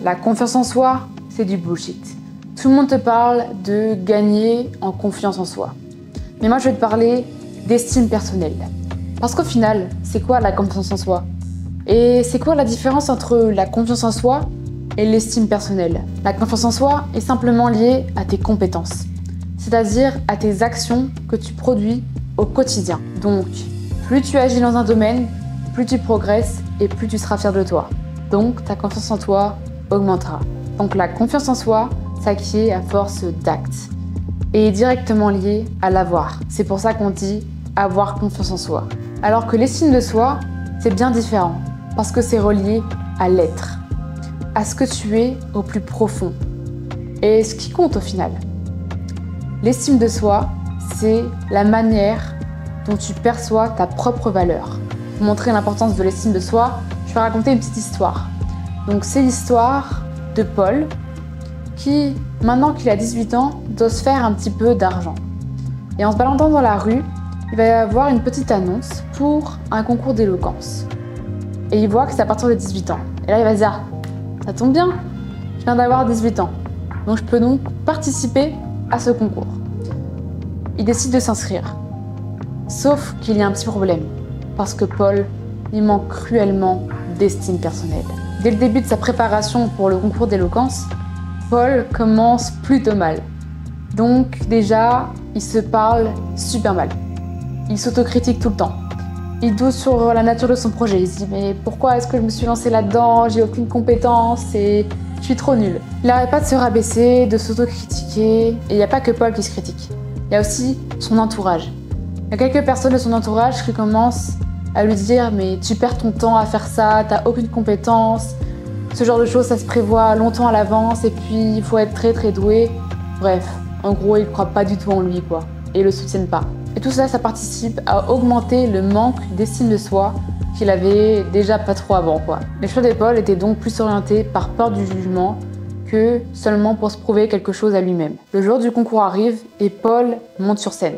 La confiance en soi, c'est du bullshit. Tout le monde te parle de gagner en confiance en soi. Mais moi, je vais te parler d'estime personnelle. Parce qu'au final, c'est quoi la confiance en soi? Et c'est quoi la différence entre la confiance en soi et l'estime personnelle? La confiance en soi est simplement liée à tes compétences, c'est-à-dire à tes actions que tu produis au quotidien. Donc, plus tu agis dans un domaine, plus tu progresses et plus tu seras fier de toi. Donc, ta confiance en toi augmentera. Donc, la confiance en soi s'acquiert à force d'actes et est directement liée à l'avoir. C'est pour ça qu'on dit avoir confiance en soi. Alors que l'estime de soi, c'est bien différent parce que c'est relié à l'être, à ce que tu es au plus profond et ce qui compte au final. L'estime de soi, c'est la manière dont tu perçois ta propre valeur. Pour montrer l'importance de l'estime de soi, je vais raconter une petite histoire. Donc c'est l'histoire de Paul qui, maintenant qu'il a 18 ans, doit se faire un petit peu d'argent. Et en se baladant dans la rue, il va y avoir une petite annonce pour un concours d'éloquence. Et il voit que c'est à partir de 18 ans. Et là il va se dire, ça tombe bien, je viens d'avoir 18 ans. Donc je peux donc participer à ce concours. Il décide de s'inscrire. Sauf qu'il y a un petit problème. Parce que Paul, il manque cruellement d'estime personnelle. Dès le début de sa préparation pour le concours d'éloquence, Paul commence plutôt mal. Donc déjà, il se parle super mal. Il s'autocritique tout le temps. Il doute sur la nature de son projet. Il se dit mais pourquoi est-ce que je me suis lancé là-dedans? J'ai aucune compétence et je suis trop nulle. Il n'arrête pas de se rabaisser, de s'autocritiquer. Et il n'y a pas que Paul qui se critique. Il y a aussi son entourage. Il y a quelques personnes de son entourage qui commencent à lui dire mais tu perds ton temps à faire ça, t'as aucune compétence. Ce genre de choses, ça se prévoit longtemps à l'avance et puis il faut être très très doué. Bref, en gros, ils ne croient pas du tout en lui quoi, et le soutiennent pas. Et tout ça, ça participe à augmenter le manque d'estime de soi qu'il avait déjà pas trop avant quoi. Les choix de Paul étaient donc plus orientés par peur du jugement que seulement pour se prouver quelque chose à lui-même. Le jour du concours arrive et Paul monte sur scène.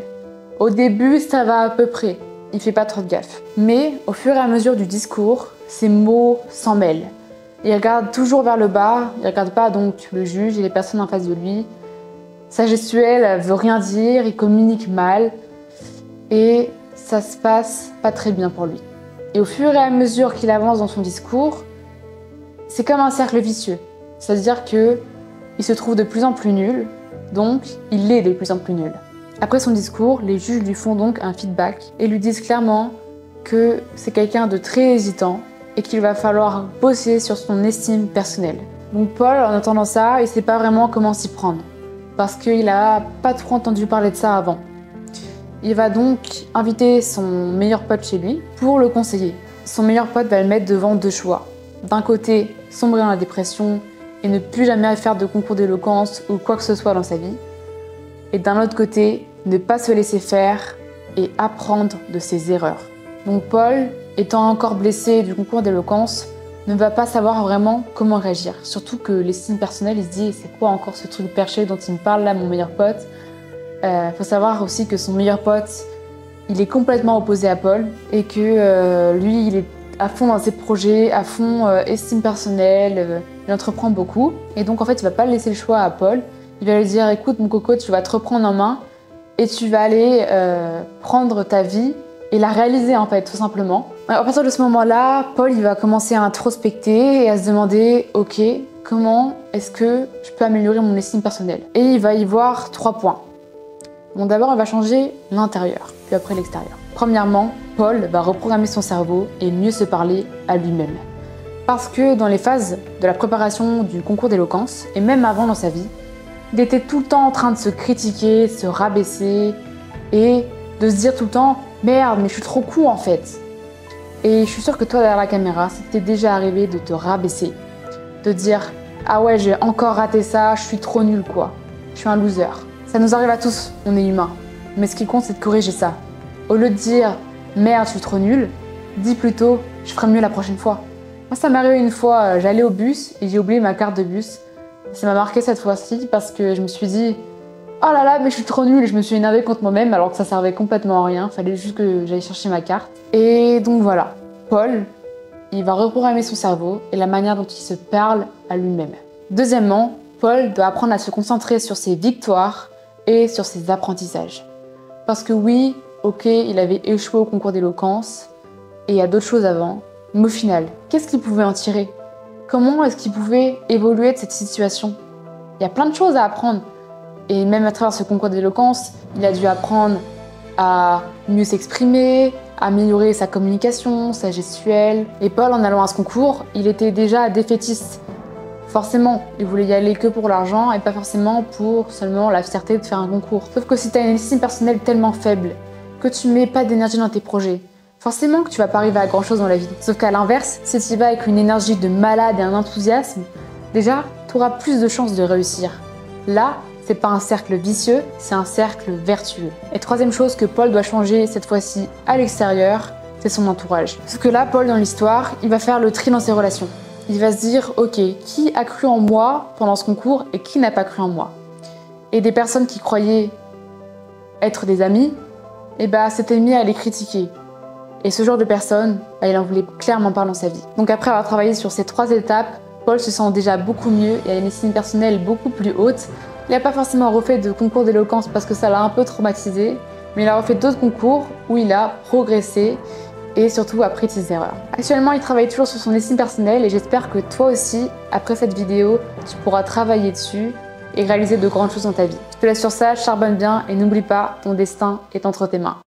Au début, ça va à peu près, il fait pas trop de gaffe. Mais au fur et à mesure du discours, ses mots s'en mêlent. Il regarde toujours vers le bas, il regarde pas donc le juge et les personnes en face de lui. Sa gestuelle veut rien dire, il communique mal et ça se passe pas très bien pour lui. Et au fur et à mesure qu'il avance dans son discours, c'est comme un cercle vicieux. C'est-à-dire qu'il se trouve de plus en plus nul, donc il est de plus en plus nul. Après son discours, les juges lui font donc un feedback et lui disent clairement que c'est quelqu'un de très hésitant et qu'il va falloir bosser sur son estime personnelle. Donc Paul, en entendant ça, il sait pas vraiment comment s'y prendre parce qu'il a pas trop entendu parler de ça avant. Il va donc inviter son meilleur pote chez lui pour le conseiller. Son meilleur pote va le mettre devant deux choix. D'un côté, sombrer dans la dépression et ne plus jamais faire de concours d'éloquence ou quoi que ce soit dans sa vie. Et d'un autre côté, ne pas se laisser faire et apprendre de ses erreurs. Donc Paul, étant encore blessé du concours d'éloquence, ne va pas savoir vraiment comment réagir. Surtout que l'estime personnelle, il se dit c'est quoi encore ce truc perché dont il me parle là, mon meilleur pote. Faut savoir aussi que son meilleur pote, il est complètement opposé à Paul et que lui, il est à fond dans ses projets, à fond estime personnelle, il entreprend beaucoup. Et donc en fait, il va pas laisser le choix à Paul. Il va lui dire écoute mon coco, tu vas te reprendre en main et tu vas aller prendre ta vie et la réaliser en fait, tout simplement. À partir de ce moment-là, Paul il va commencer à introspecter et à se demander ok, comment est-ce que je peux améliorer mon estime personnelle? Et il va y voir 3 points. Bon, d'abord, il va changer l'intérieur, puis après l'extérieur. Premièrement, Paul va reprogrammer son cerveau et mieux se parler à lui-même. Parce que dans les phases de la préparation du concours d'éloquence, et même avant dans sa vie, il était tout le temps en train de se critiquer, se rabaisser et de se dire tout le temps « Merde, mais je suis trop con en fait !» Et je suis sûre que toi, derrière la caméra, ça t'est déjà arrivé de te rabaisser, de dire « Ah ouais, j'ai encore raté ça, je suis trop nul quoi, je suis un loser !» Ça nous arrive à tous, on est humain. Mais ce qui compte, c'est de corriger ça. Au lieu de dire « Merde, je suis trop nul », dis plutôt « Je ferai mieux la prochaine fois ». Moi, ça m'est arrivé une fois, j'allais au bus et j'ai oublié ma carte de bus. Ça m'a marqué cette fois-ci parce que je me suis dit « Oh là là, mais je suis trop nulle » et je me suis énervée contre moi-même alors que ça servait complètement à rien. Fallait juste que j'aille chercher ma carte. Et donc voilà, Paul, il va reprogrammer son cerveau et la manière dont il se parle à lui-même. Deuxièmement, Paul doit apprendre à se concentrer sur ses victoires et sur ses apprentissages. Parce que oui, ok, il avait échoué au concours d'éloquence, et il y a d'autres choses avant, mais au final, qu'est-ce qu'il pouvait en tirer? Comment est-ce qu'il pouvait évoluer de cette situation? Il y a plein de choses à apprendre. Et même à travers ce concours d'éloquence, il a dû apprendre à mieux s'exprimer, à améliorer sa communication, sa gestuelle. Et Paul, en allant à ce concours, il était déjà défaitiste. Forcément, il voulait y aller que pour l'argent et pas forcément pour seulement la fierté de faire un concours. Sauf que si tu as une estime personnelle tellement faible que tu mets pas d'énergie dans tes projets, forcément que tu vas pas arriver à grand chose dans la vie. Sauf qu'à l'inverse, si tu y vas avec une énergie de malade et un enthousiasme, déjà, tu auras plus de chances de réussir. Là, c'est pas un cercle vicieux, c'est un cercle vertueux. Et troisième chose que Paul doit changer cette fois-ci à l'extérieur, c'est son entourage. Sauf que là, Paul, dans l'histoire, il va faire le tri dans ses relations. Il va se dire, ok, qui a cru en moi pendant ce concours et qui n'a pas cru en moi? Et des personnes qui croyaient être des amis, s'étaient mis à les critiquer. Et ce genre de personnes, il en voulait clairement pas dans sa vie. Donc après avoir travaillé sur ces 3 étapes, Paul se sent déjà beaucoup mieux et a une estime personnelle beaucoup plus haute. Il n'a pas forcément refait de concours d'éloquence parce que ça l'a un peu traumatisé, mais il a refait d'autres concours où il a progressé et surtout appris de ses erreurs. Actuellement, il travaille toujours sur son estime personnelle et j'espère que toi aussi, après cette vidéo, tu pourras travailler dessus et réaliser de grandes choses dans ta vie. Je te laisse sur ça, charbonne bien et n'oublie pas, ton destin est entre tes mains.